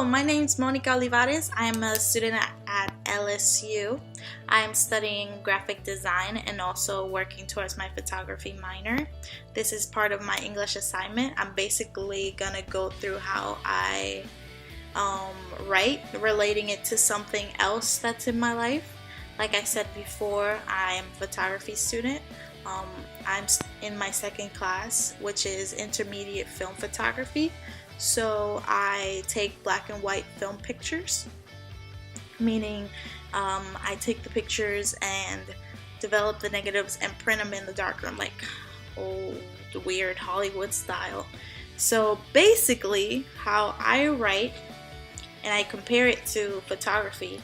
Hello, my name is Monica Olivares. I am a student at LSU. I am studying graphic design and also working towards my photography minor. This is part of my English assignment. I'm basically going to go through how I write, relating it to something else that's in my life. Like I said before, I'm a photography student. I'm in my second class, which is intermediate film photography. So I take black and white film pictures, meaning I take the pictures and develop the negatives and print them in the darkroom, like old weird Hollywood style. So basically how I write and I compare it to photography,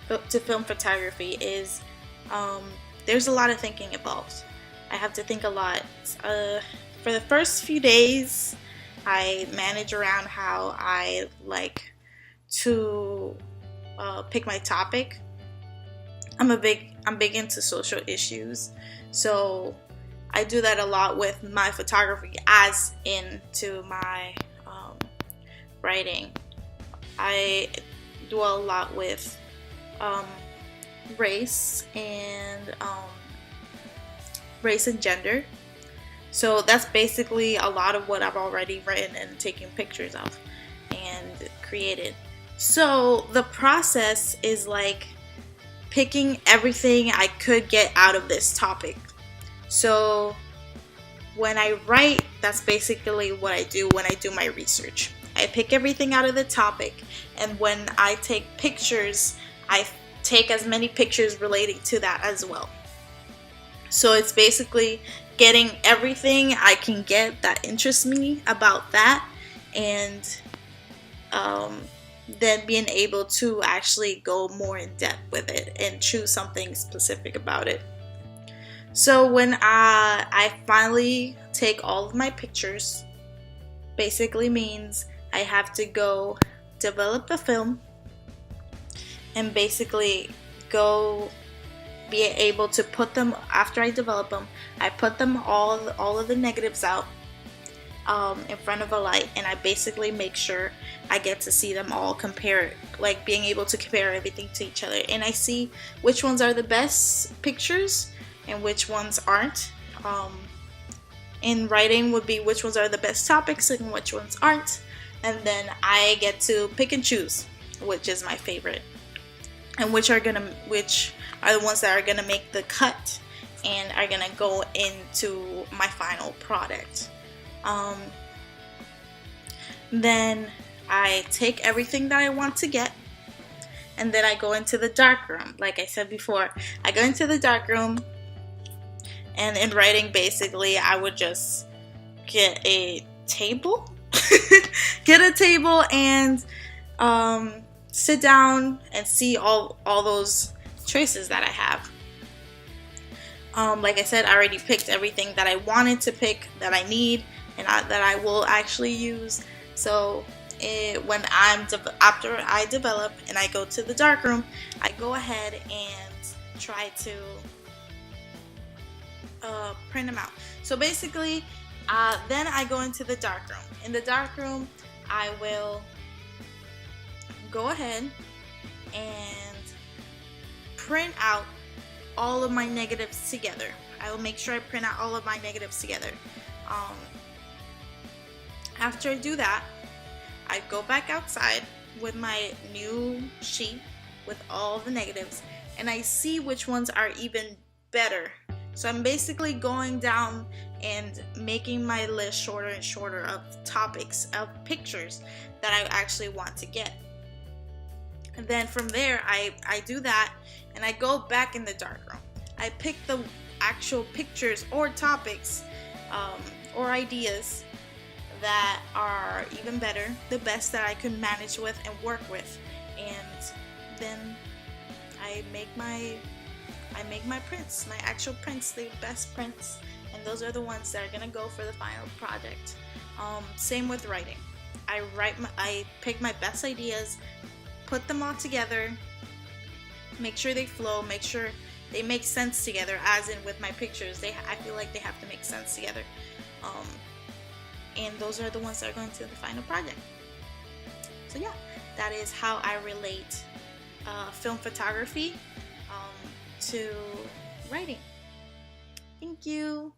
to film photography, is there's a lot of thinking involved. I have to think a lot. For the first few days, I manage around how I like to pick my topic. I'm big into social issues, so I do that a lot with my photography as into my writing. I dwell a lot with race and gender. So that's basically a lot of what I've already written and taken pictures of and created. So the process is like picking everything I could get out of this topic. So when I write, that's basically what I do when I do my research. I pick everything out of the topic, and when I take pictures, I take as many pictures relating to that as well. So it's basically getting everything I can get that interests me about that, and then being able to actually go more in depth with it and choose something specific about it. So when I finally take all of my pictures, basically means I have to go develop the film and basically go be able to put them, after I develop them, I put them all of the negatives out in front of a light, and I basically make sure I get to see them all, compare, like being able to compare everything to each other, and I see which ones are the best pictures and which ones aren't. In writing would be which ones are the best topics and which ones aren't, and then I get to pick and choose which is my favorite and which are the ones that are gonna make the cut and are gonna go into my final product. Then I take everything that I want to get, and then I go into the darkroom. Like I said before, I go into the darkroom, and in writing, basically, I would just get a table, and sit down and see all those choices that I have. Like I said, I already picked everything that I wanted to pick, that I need, and that I will actually use. So after I develop and I go to the darkroom, I go ahead and try to print them out. So basically, then I go into the darkroom. In the darkroom, I will go ahead and print out all of my negatives together. I will make sure I print out all of my negatives together. After I do that, I go back outside with my new sheet with all the negatives, and I see which ones are even better. So I'm basically going down and making my list shorter and shorter of topics, of pictures that I actually want to get. And then from there, I do that, and I go back in the darkroom. I pick the actual pictures or topics or ideas that are even better, the best that I can manage with and work with, and then I make my prints, my actual prints, the best prints, and those are the ones that are gonna go for the final project. Same with writing. I pick my best ideas, put them all together, make sure they flow, make sure they make sense together, as in with my pictures, I feel like they have to make sense together. And those are the ones that are going to the final project. So yeah, that is how I relate film photography to writing. Thank you.